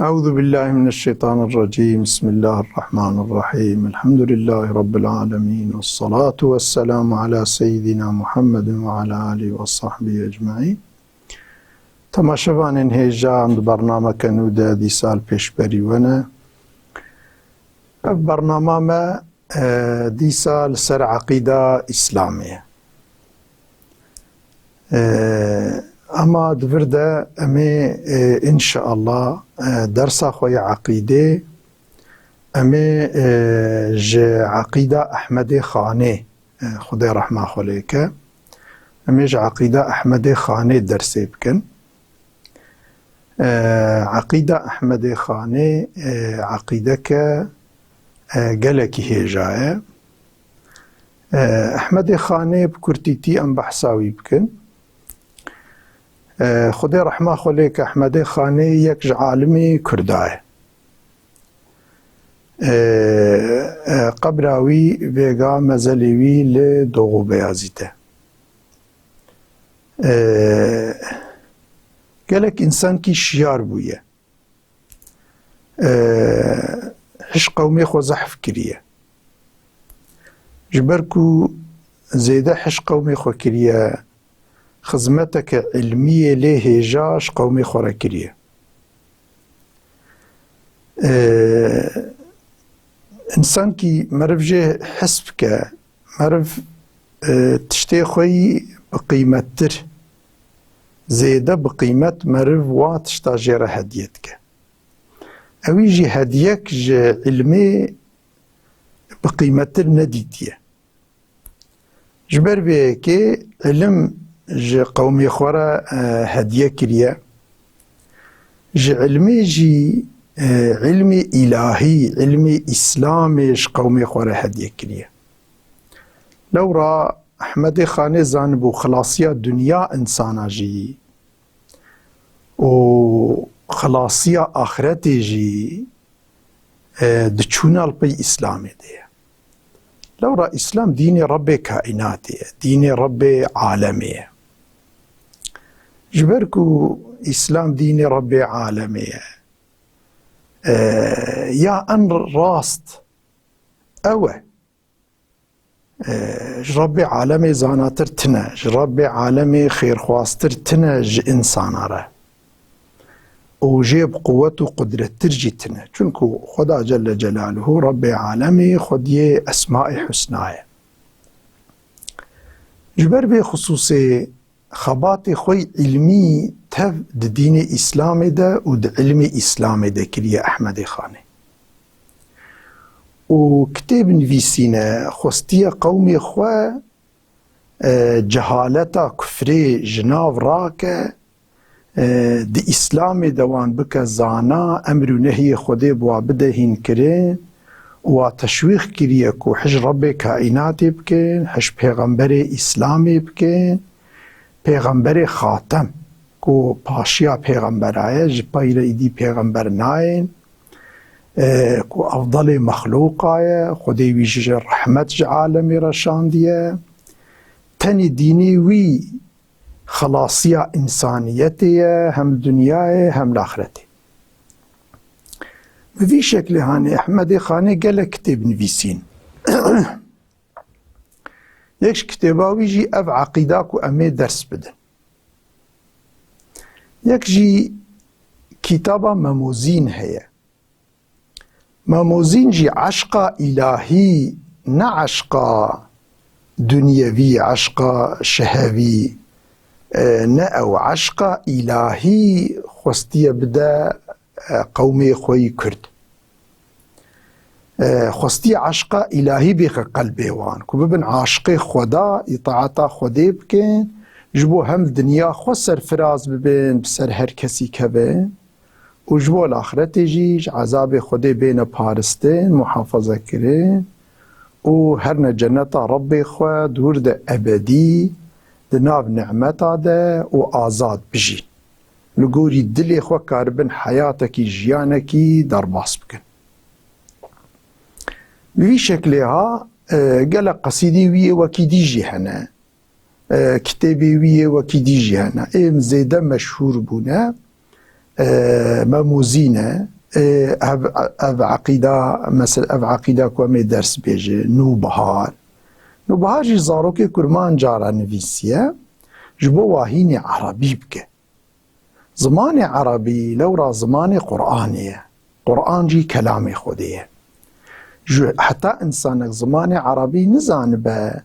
أعوذ بالله من الشيطان الرجيم. بسم الله الرحمن الرحيم. الحمد لله رب العالمين، والصلاة والسلام على سيدنا محمد وعلى آله وصحبه أجمعين. تماشاوانên hêja em di bernameke nû de dîsal pêşberî ev bernama me dîsa li ser eqîda İslamê ye. Ama di vir de em ê înşaallah dersa xwe ya eqîdê em ê ji eqîda Ehmedê Xanê, Xwedê rehma xwe lê bike, em ê ji eqîda Ehmedê Xanê dersê bikin. Eqîda Ehmedê Xanê eqîdeke gelekî hêja ye. Ehmedê Xanê bi kurtîtî em behsa wî bikin. Xwedê rehma xwe lê bike, Ehmedê Xanê yek ji alimê Kurda ye. Qebra wî vêga mezelê wî li Doğubeyazî te. Gelek însankî şiyar bûye. Hiş qewmê xwe zehf kiriye. Ji ber ku zêde hiş qewmê xwe kiriye, xizmeteke ilmiyê lê hêja ji qewmê xwe re kiriye. İnsankî meriv jê his bike, meriv tiştê xwe yî bi qîmettir, zêde bi qîmet meriv wa tişta jê re hediye dike. Ewî jî hediyek ji ilmê bi qîmettir nedîtiye. Ji ber vê yekê ilim ji qewmê xwe re hediye kiriye. Ji ilmê jî ilmê îlahî, ilmê İslamê ji qewmê xwe re hediye kiriye. Lewra Ehmedê Xanê zanibû xilasiya dunya insana jî û xilasiya axretê jî diçûna li pey İslamê de ye. Lewra İslam dînê Rebbê kaînatê ye, dînê Rebbê alemê ye. Ji ber ku İslam dînê Rebbê alemê ye, ya en rast ew e. Ji Rebbê alemê zanatir tune, ji Rebbê alemê xêrxwastir tune ji insana re. û jê bi quwet û qudrettir jî tune. Çunku Xweda Celle Celaluhu Rebbê alemê Xwediyê esma-i husna ye. Ji ber vê xusûsê xebatê xwe ilmî tev di dînê İslamê de û di ilmê İslamê de kiriye Ehmedê Xanê. û kitêb nivîsîne, xwestiye qewmê xwe cehaleta kufrê ji nav rake, di İslamê de wan bike zana, emr û nehyê Xwedê bi wa bide hînkirin, û wa teşwîq kiriye ku hiş Rebbê kaînatê bikin, hiş pêxemberê İslamê bikin, pêxemberê xatem ku paşiya pêxembera ye, ji peyre îdî pêxember nayên, ku efdelê mexlûqa ye, Xwedê wî ji rehmet ji alemê re şandiye. Tenê dînê wî xelasiya insaniyetê ye, hem dunyayê hem li axiretê. Bi vî şeklê hanê Ehmedê Xanê gelek kitêb nivîsîn. Yek ji kitêba wî jî ev eqîda ku em ê ders bidin. Yek jî kitaba Memozîn heye. Memozîn jî eşqa îlahî, ne eşqa dunyevî, eşqa şehevî, ne ew eşqa îlahî xwestiye bide qewmê xwe yî Kurd. Xwestiye eşqa îlahî bêxe qelbê wan, ku bibin aşiqê Xweda, îtaata Xwedê bikin, ji bo hem dinya xwe serfiraz bibin, bi ser her kesî kevin, û ji bo li axiretê jî ji ezabê Xwedê bêne parastin, muhafazekirin, û her ne cenneta Rebbê xwe dûr de ebedî, di nav nimeta de û azad bijîn. Li gorî dilê xwe karibin heyatekî, jiyanekî derbas bikin. Bi vî şeklê ha gelek qesîdê wî yê wekî dî jî hene, kitêbê wî yê wekî dî jî hene. Êm zêde meşhûr bûne مموزينة اف عقيدة مثلا اف عقيدة كومي درس بيجي نوبهار جي زاروكي كرمان جارا نفيسية جبو واهيني عربي بك زماني عربي لورا زماني قرآنية قرآن جي كلامي خوديه حتى إنسانك زماني عربي نزان با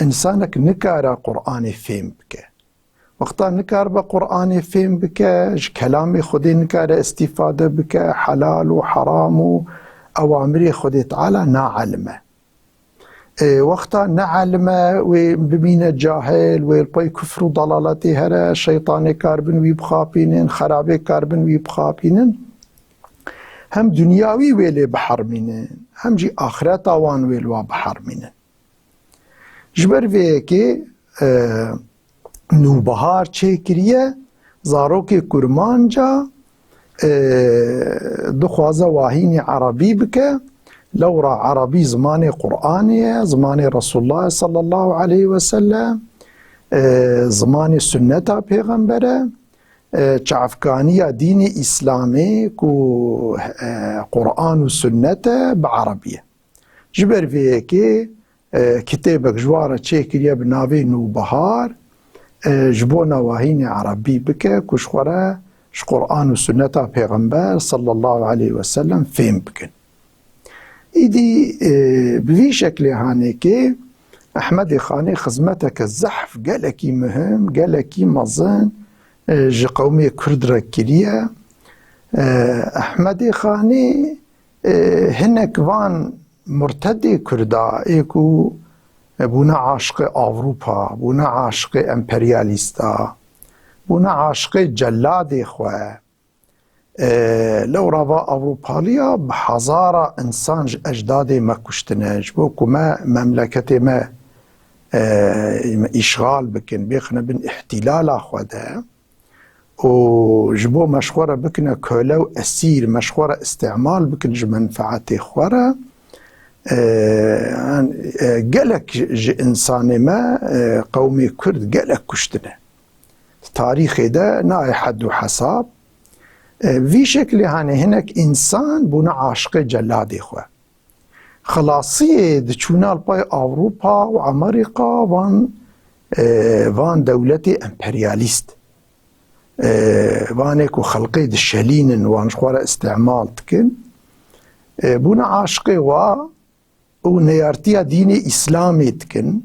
إنسانك نكارا قرآني فهم بك وقتا نكار بقرآني فهم بك كلامي خودي نكارا استفادة بك حلال وحرام وأوامري خودي تعالى نعلمه وقتا نعلمه وبمين جاهل والباي كفر وضلالتي هرا شيطاني كاربن ويبخابينن خرابي كاربن ويبخابينن هم دنیاوی ویلی بحر مینن هم جی آخرت آوان ویلوا بحر مینن جبر وی که نوبهار چه کریه زاروک کرمان جا دخوازه واهین عربی بکه لورا عربی زمان قرآنیه زمان رسول الله صلی الله علیه وسلم زمان سنت پیغمبره چعفکانیه دین اسلامی کو قرآن و سنت بعربیه جبر وی که کتابک جواره چه کریه بناوی نوبهار جبو نواهین عربی بکه کشخوره قرآن و سنت پیغمبر صلی الله علیه وسلم فهم بکن ایدی بوی شکلی هانه که احمد خانی خدمتک الزحف گلکی مهم گلکی مزن جي قومي كرد ركرية أحمد خاني هنك وان مرتدي كردا ايكو بونا عاشق أوروبا بونا عاشق امبرياليستا بونا عاشق جلاد خواه لو روا أوروباليا بحزارة إنسان أجدادي ما كشتناج بوكو ما مملكتي ما إشغال بكن بيخنا بن احتلال خواده وجبو مشخورة بكنا كولو أسير مشخورة استعمال بكن منفعتي خورة قالك إنسان ما قومي كرد قالك كشتنا تاريخي ده ناي حد وحساب في شكل هاني هناك إنسان بنا عاشق جلادي خواه خلاصية دچونا الباي أوروبا وأمريكا وان دولتي امبرياليست وانك وخلقي دشلين وانشخوار استعمال تكن بونا عاشقي ونيارتيا ديني إسلامي تكن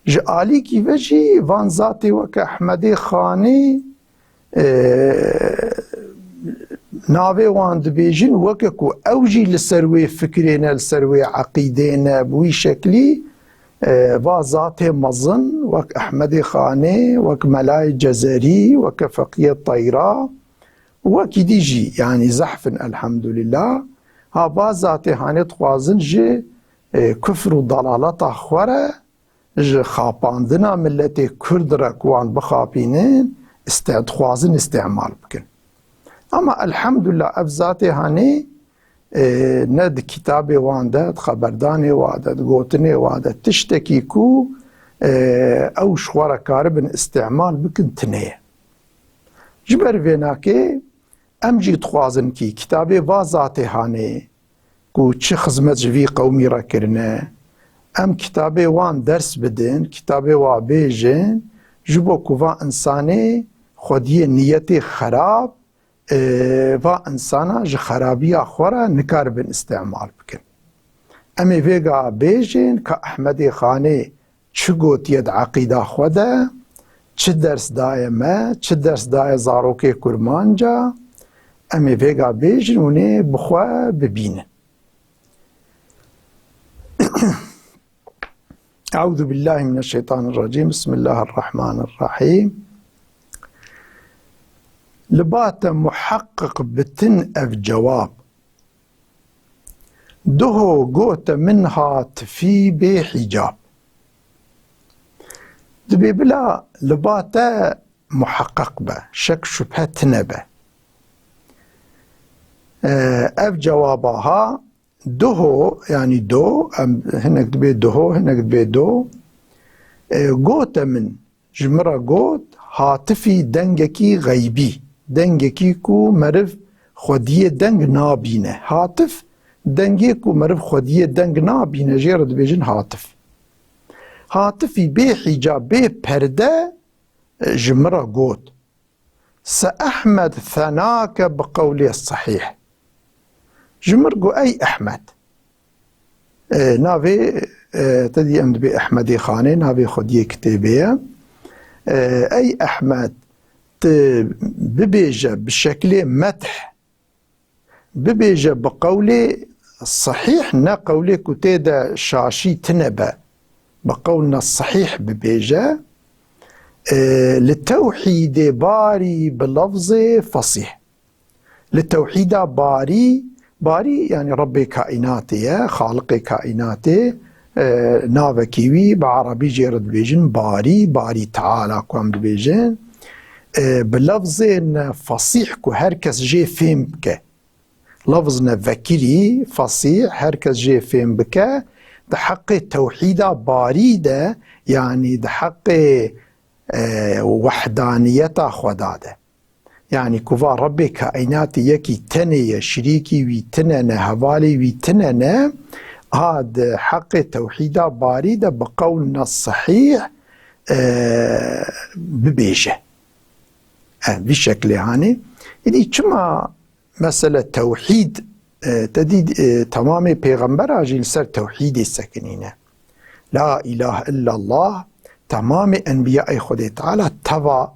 جالي كي وجي وان ذاتي وك أحمدي خاني ناوي وان دبيجن وككو أوجي لسروي فكرين لسروي عقيدين بوي شكلي وذات مظن وك أحمد خاني وك ملاي جزري وك فقيه طيرة وك ديجي يعني زحف الحمد لله ها ذات هاني تخوازن جي كفر وضلالات أخورة جي خاباندنا ملتي كرد ركوان بخابينين تخوازن استعمال بكن اما الحمد لله افزاتي هاني ند كتابي واندت خبرداني وادت قوتني وادت تشتكي كو او شوارا كاربن استعمال بكن تنيه جبر فيناكي ام جي تخوازن كي كتابي وازاتي هاني كو چه خزمت جوي قومي را كرنا ام كتابي وان درس بدن كتابي وا بيجن جبو كوفا انساني خودي نيتي خراب و انسانا جه خرابی آخورا نکار بن استعمال بکن امی ویگا بیجین که احمدی خانی چه گوتید عقیده خوده چه درس دای ما چه درس دای زاروک کرمانجا امی ویگا بیجین ونه بخواه ببینن اعوذ بالله من الشيطان الرجيم بسم الله الرحمن الرحيم لبات محقق بتن اف جواب دهو قوت منها تفي بحجاب دبي بلا لبات محقق به شك شبهة تنبه اف جوابها دهو يعني دو هناك دبي دهو هناك دبي دو قوت من جمرة قوت هاتفي دنجكي غيبي دنگکی کو مرف خودی دنگ نابینه. هاتف دنگی کو مرف خودی دنگ نابینه جیرد بیجن هاتف. هاتفی بی حجاب بی پرده جمرة قوت سأحمد ثناك بقولي الصحيح. جمرقو أي أحمد نافي تدي أمد بي أحمدي خاني نافي خدي كتابية أي أحمد ببيجة بشكل مدح ببيجة بقولي الصحيح نا قولي كتيدا شاشي تنبا بقولنا الصحيح ببيجة للتوحيد باري بلفظ فصيح. للتوحيد باري يعني ربي كائناتي خالق كائناتي نافكيوي بعربي جيرد بيجن باري تعالى كوام بيجن بلفظ فصيح كو هركس جي فهم بك لفظنا فكري فصيح هركس جي فهم بك ده حق التوحيد باري ده يعني ده حق وحدانيتا خداده يعني كوفا ربي كائناتي يكي تنية شريكي ويتننا هوالي ويتننا هذا حق التوحيد باريدة بقولنا الصحيح ببيجة بشكل يعني إذا كما مسألة توحيد تديد تمامي پیغمبر اجيل سر توحيد السكنين لا إله إلا الله تمام أنبياء خدا تعالى توا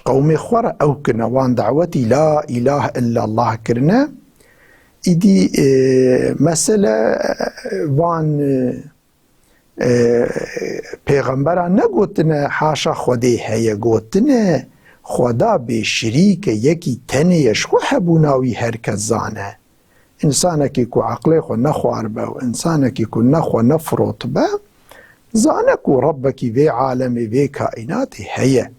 قومي خورا أو كنا وان دعوتي لا إله إلا الله كرنا إدي مسألة وان پیغمبران نگوتنا حاشا خودی هیا گوتنا خدا به شریک یکی تنیش خو حبوناوی هرکس زانه انسانکی کو عقلی خو نخوار با و انسانکی کو نخو نفروت با زانه کو ربکی وی عالمی وی کائناتی هیا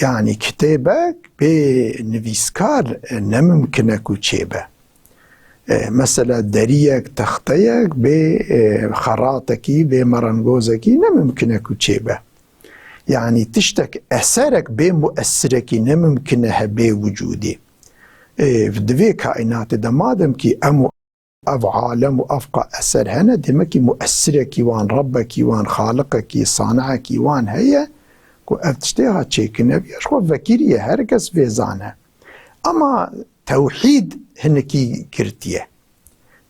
يعني كتابك بنفيسكار نممكن كوتشيبه مثلا دريك تختيك بخراطكي بمرنغوزكي نممكن كوتشيبه يعني تشتك أثرك بمؤثرك نممكنها بوجودي في دفي كائنات دمادم كي أمو أف عالم وأفقى أثر هنا دمكي مؤثرك وان ربك وان خالقك صانعك وان هي کو افتشتها تشيكنا بيش خو فكرية هركس في زانها اما توحيد هنكي كرتيه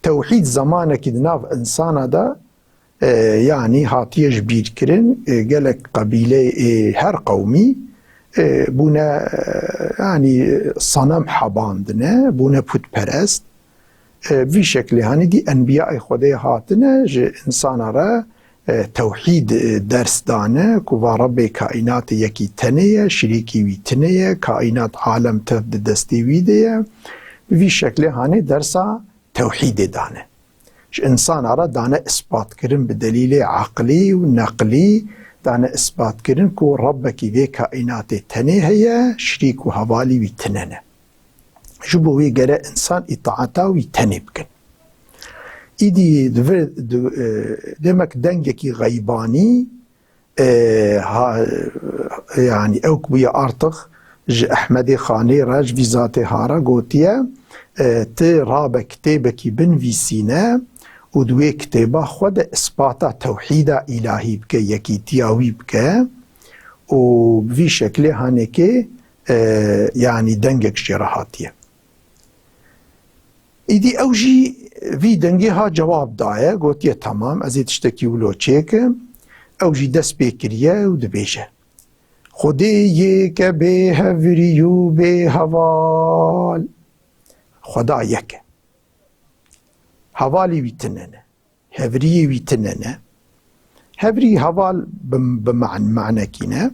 توحيد زمانك دناف انسان دا يعني هاتيه جبير كرن قالك قبيلة هر قومي بونا يعني صنم حباندنا بونا بوت پرست في شكل هاني دي انبياء خدای هاتنا انسان را توحيد درس دانه كوفا ربي كائنات يكي تنية شريكي وي تنية كائنات عالم تفد دستي ويدية في شكل هاني درسا توحيد دانه انسان را دانه اثبات كرن بدليل عقلي ونقلي دانه اثبات كرن كو ربكي في كائنات تنية هي شريك وهوالي وي تننه جبوي قرأ انسان اطاعتا وي تني بكن إيدي دمك دنجكي غيباني يعني أوك بيا أرتخ أحمد خاني راج في ذاتي هارا قوتيا تي رابا كتابكي بن في سينا ودوي كتابا خود إثباتا توحيدا إلهي بك يكي تياوي بك وبفي شكل هانيكي يعني دنجك جراحاتيا إيدي أوجي في دنگها جواب دايه قلت يا تمام ازي تشتكي ولو تشيك او جي دس بكريه ودبيجه خدي يك بهفريو بهوال خدا يك هوالي ويتننه هفري ويتننه هفري هوال بمعنى كينا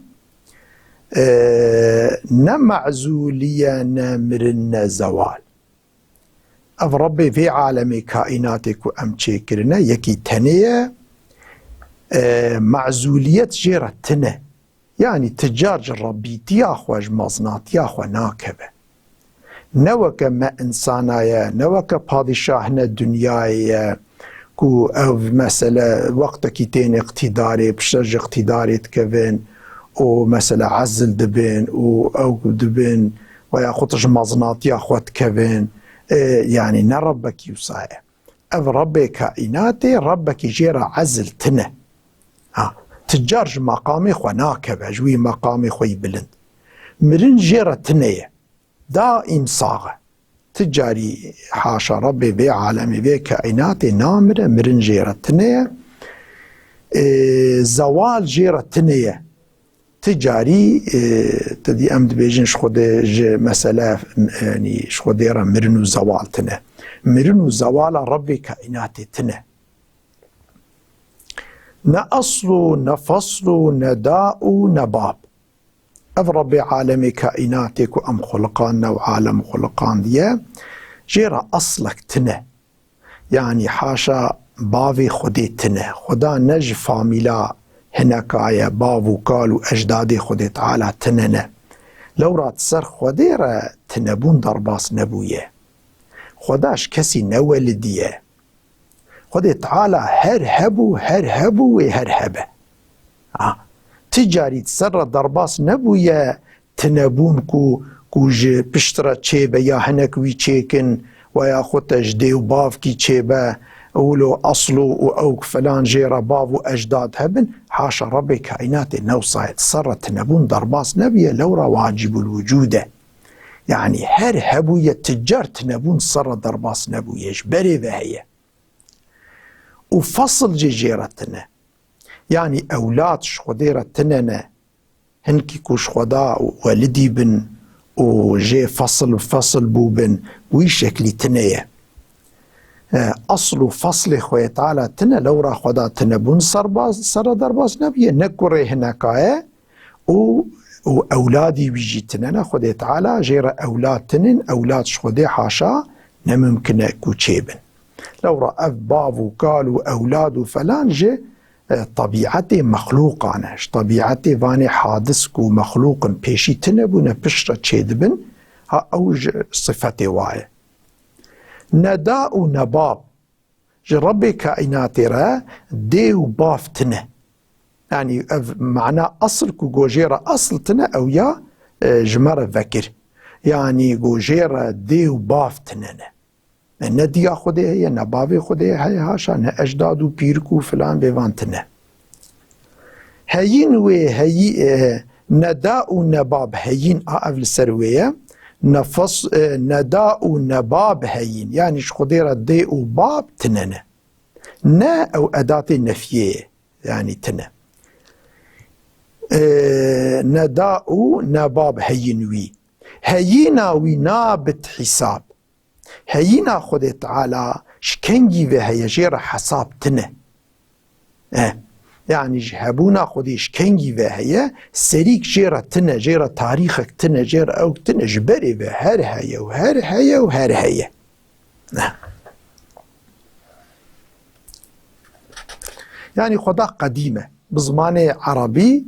نمعزولية نامرنا زوال اف ربي في عالم كائناتك وامشي كرنا يكي تنية معزولية جيرة تنه يعني تجارج الربي تياخوج مصنات تياخو ناكبه نوك ما انسانايا نوك بادشاهنا الدنيايا كو او مثلا وقتك تين اقتداري بشرج اقتداري تكفن ومثلا عزل دبن أو دبن وياخدش مزنات ياخد كبن يعني نربك يوصايا أف ربي كائناتي ربك يجير عزل تنه تجارج مقامي خو ناكب جوي مقامي خوي بلند مرن جيرة تنية دائم صاغة تجاري حاشا ربي بي عالمي بي كائناتي نامرة مرن جيرة تنية زوال جيرة تنية تجاري تدي أمد بيجن شخود مسألة يعني شخوديرة مرنو زوال تنه مرنو زوال ربي كائناتي تنه نأصل نفصل نداء نباب أف ربي عالمي كائناتك وأم خلقان وعالم خلقان دي جيرا أصلك تنه يعني حاشا بافي خدي تنه خدا نج فاميلا هناكايا بافو قالوا أجدادي خدي تعالى تننه لو رات سر خدي را تنبون درباس نبويه خداش كسي نولديه خدي تعالى هرهبو وهرهبه تجاري سر درباس نبويه تنبون كوج بشترا تشيبه يا هنكوي تشيكن ويا خد أجدي وباف كي تشيبه أولو أصلو وأوك فلان جيرا باب وأجداد هبن حاشا ربي كائنات نوصايت صرت نبون درباس نبيه لورا واجب الوجود يعني هر هبوية تجار تنبون صر درباس نبويش بري بهي وفصل جيرتنا يعني أولاد شخديرتنا هنكي كوش خدا والدي بن وجي فصل بوبن ويشكلي تنيه أصل فصل خوي تعالى تنا لورا خدا تنبون صر درباس نبيه نكوري هناكاية وأولادي بيجي تننا خدي تعالى جيرا أولاد تنن أولاد شخدي حاشا نممكن أكو تشيبن لورا أف بافو قالوا أولاد فلان جي طبيعتي مخلوقانش طبيعتي فاني حادثكو مخلوق بيشي تنبون بشرة تشيدبن ها أوج صفتي واي نداء نباب ربي كائناتي را ديو باف تنه يعني معناه أصل كو جوجيرا أصل تنه أو يا جمرة ذكر يعني جوجيرا ديو باف تنه نديا خدي هي نبابي خدي هي هاشا أجدادو بيركو فلان بيوان تنه هين هي نداء نباب هين أقفل سروية نفص نداء نباب هين يعني شخديرة دي وباب تننه نا أو أداة نفيه يعني تنه نداء نباب هينوي هينا ونابت حساب هينا خد تعالى شكنجي وهي جير حساب تنه يعني جهبونا خدي شكنجي وهي سريك جير تنه جير تاريخك تنه جير او تنه جبري وهر هي يعني خدا قديمة بزمان عربي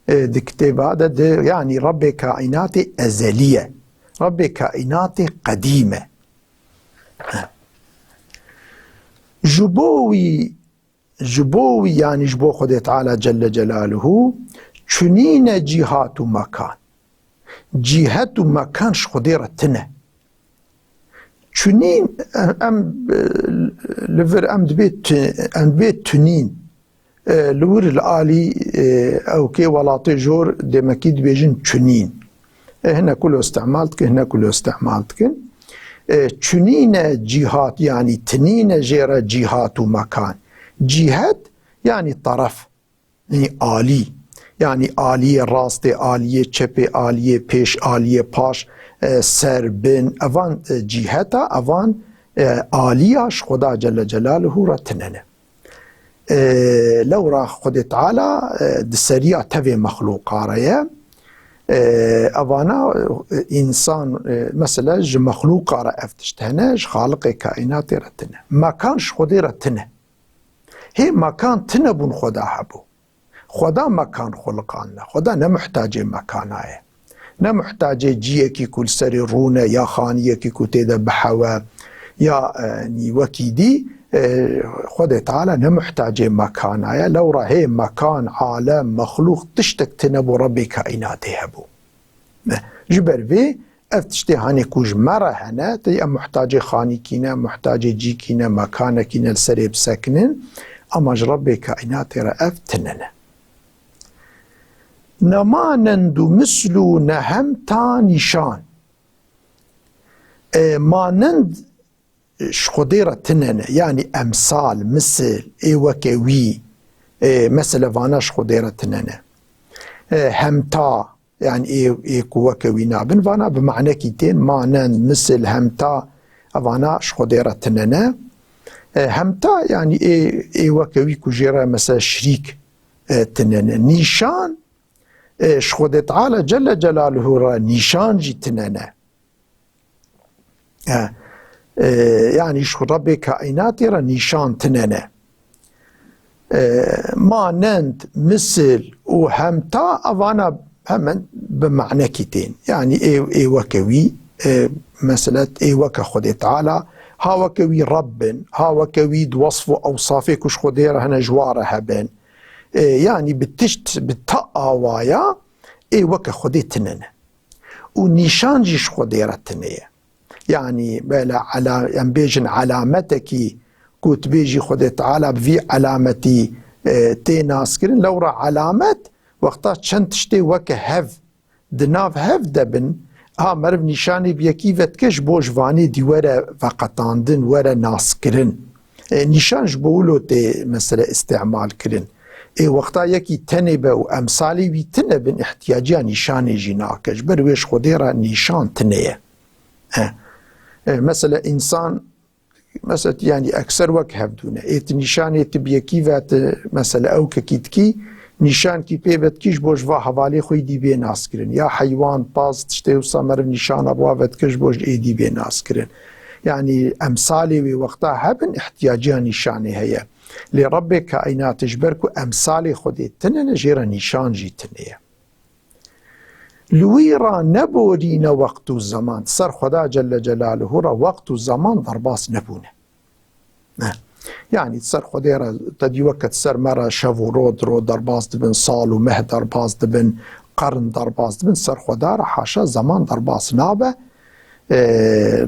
دي كتابة يعني رب كائنات أزلية رب كائنات قديمة جبوي يعني جبو خدي تعالى جل جلاله چنين جهات مكان جهات مكان خديرة تنه چنين لفر ام بيت تنين لور الآلي او كي ولاطي جور دي مكيد بيجن چنين هنا كله استعمالتك چنين جهات يعني تنين جيرة جهات ومكان جهات يعني طرف يعني آلي يعني آلية راستي آلية چپي آلية پیش آلية پاش سر بن اوان جهتا اوان آلياش خدا جل جلاله را تننه لو را خد تعالى دسريا تبي مخلوق رأيه أوانا إنسان مثلا مخلوق را افتشتهنش خالق كائنات رتنه ما كانش خدي رتنه هي مكان تنبون خدا حبو خدا مكان خلقاننا خدا نمحتاج مكانايه نمحتاج جيكي كل سري رونه يا خانيكي كتيدا بحوا يا وكيدي خود تعالى نمحتاج مكان لو راه مكان عالم مخلوق تشتك تنبو ربي كائناته هبو جبر في افتشتي هاني كوج مرة هنا تي محتاج خاني كينا محتاج جي كينا مكان كينا السريب ساكنين اما ربي كائناته رأفتنن نما نندو مثلو نهمتا نشان مانند شخديرة تنن يعني أمثال مثل وكوي مثل فانا شخديرة تنن همتا يعني وكوي نابن فانا بمعنى كيتين مانند مثل همتا فانا شخديرة تنن همتا يعني وكوي كجيرة مثل شريك تنن نيشان شخد تعالى جل جلاله نيشان جي تنن يعني شو ربي كائناتي را نيشان تننه ما نند مثل وهمتا أفانا هم بمعنى كتين يعني اي وكوي مسألة اي وك خد تعالى ها وكوي رب ها وكوي وصف أوصافه كش خدير هنا جواره هبن يعني بتشت بتقاوايا اي وك خد تننه ونيشان جيش خديرة تنيه يعني بلا على ينبيجن علامتك كوت بيجي خد تعالى بفي علامتي تي ناسكرين لو را علامت وقتا چند تشتي وك هف دناف هف دبن مرف نشاني بيكي فتكش بوش واني دي ورا فقطاندن ورا ناسكرين نشان جبولو تي مثلا استعمال كرين وقتا يكي تنبه وامثالي بي تنبن احتياجيا نشاني جيناكش برويش خديرا نشان تنيه مثلا إنسان مثلا يعني أكثر وك هفدونه نشان تبيكي فات مثلا أو كيتكي نشان كي بيبت كيش بوش فا حوالي خوي دي بي ناسكرين يا حيوان باز تشتي وصمر نشان أبوا فات كيش بوش اي دي بي ناسكرين يعني أمثالي وقتها هبن احتياجيا نشاني هي لربي كائنات جبركو أمثالي خدي تنن جيرا نشان جي تنية لويرا نبورين وقت الزمان سر خدا جل جلاله را وقت الزمان ضرباس نبونه يعني سر خدا تدي وقت سر مرة شفو رو ضرباس دبن صال ومه ضرباس دبن قرن ضرباس دبن سر خدا را حاشا زمان ضرباس نابه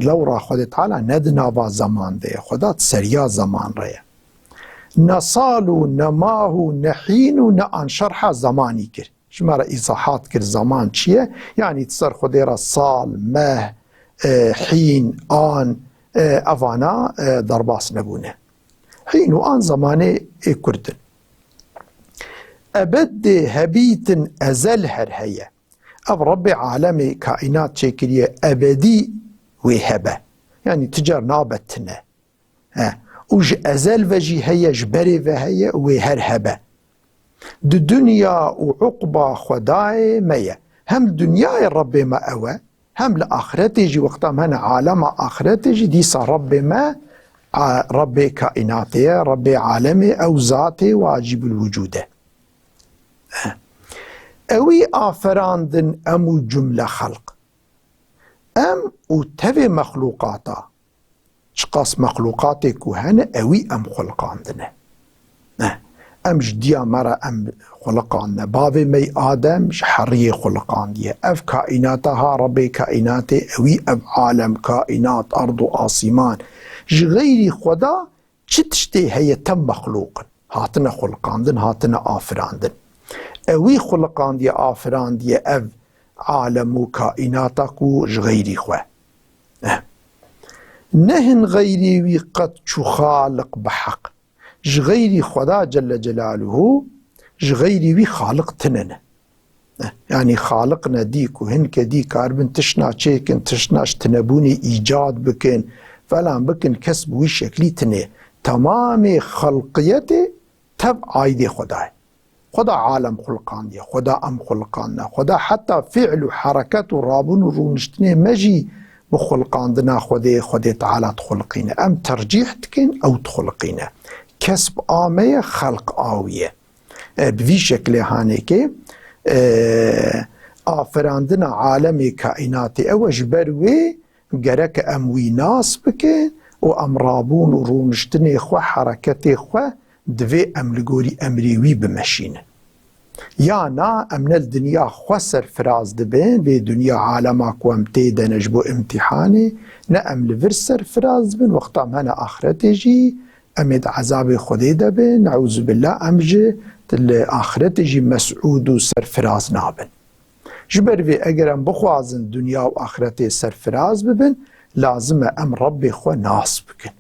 لو را خدا تعالى ندنابا زمان ده خدا سريا زمان ريه نصالو نماهو نحينو نان شرح زماني كر شمارا إيضاحات كر زمان چيه يعني تصر خديرا صال مه حين آن أفانا ضرباس نبونه حين وآن زماني كردن أبد هبيت أزل هرهية أب ربي عالمي كائنات شكلية أبدي وهبة يعني تجار نابتنا وج أزل وجي هي جبري وهي وهرهبة دو دنيا وعقبة خداي مية هم دنيا ربي ما أوى هم لآخرتي جي وقتا من عالم آخرتي جي دي صار ربي ما ربي كائناتي ربي عالمي أو ذاتي واجب الوجود أوي آفراندن أمو جملة خلق أم وتفي مخلوقاتا شقاس مخلوقاتي كوهن أوي أم خلقاندن ام جديا مرة ام خلقان بابي مي آدم حرية خلقان دي اف كائناتها ربي كائناتي اوي اب عالم كائنات ارض آسمان غيري خدا چتشتي هي تم مخلوق هاتنا خلقان دن هاتنا آفران دن اوي خلقان دي آفران دي اف عالم و كائناتك و غيري خواه نهن غيري وي قد چو خالق بحق غيري خدا جل جلاله غيري وي خالق تنن يعني خالقنا ديك وهنك دي كاربن تشنا چيكن تشناش تنبوني ايجاد بكن فلان بكن كسب وي شكلي تنه تمام خلقيته تب عايدي خداي خدا عالم خلقان دي خدا ام خلقاننا خدا حتى فعل وحركات ورابون ورونشتنه مجي بخلقاندنا خدي تعالى تخلقينا ام ترجيح تكن او تخلقينا كسب آمية خلق آوية بفي شكل هانيكي آفراندنا عالمي كائناتي اوش بروي گرك اموي ناس بكن و امرابون و رونشتنی خو حرکت خو دوی املگوری امریوی بمشین. یا نا امن الدنیا خو سرفراز دبین به دنیا عالما کوام تیده نجبو امتحانه نه امل ور سرفراز دبین وقتا من آخرت جی امید عذاب خودی دبین نعوذ بالله امجه تل آخرت جی مسعود و سرفراز نابن. جبر وی اگرم بخوازن دنیا و آخرت سرفراز ببن لازم ام رب خو ناس بکن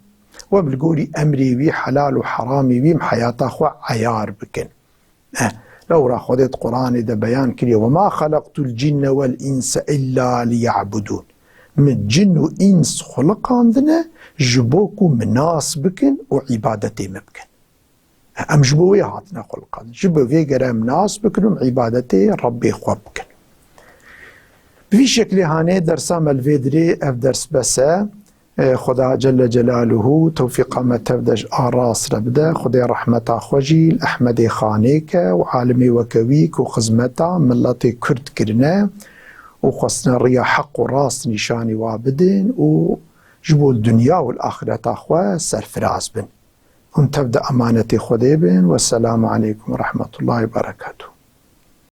و بالگوری امری وی حلال و حرامی وی حیاتا خو عیار بکن. لو را خودت قرآن ده بیان کری وما خلقت الجن والانس الا لیعبدون، من جن و انس خلقاندنه جبوکو مناس بکن و عبادتی مبکن. ام جبوی هاتنا خلقاندن جبوی گرم ناس بکن و عبادتی ربی خو بکن. بفي شكل هاني درسا ملفيدري اف درس بسا خدا جل جلاله توفيق ما تبدج آراس ربدا خدا رحمتا خوجي الأحمد خانيك وعالمي وكويك وخزمتا ملتي كرد كرنا وخصنا ريا حق وراس نشاني وابدين وجبوا الدنيا والآخرة أخوة سرفراز بن. هم تبدأ أمانتي خدي بن والسلام عليكم ورحمة الله وبركاته.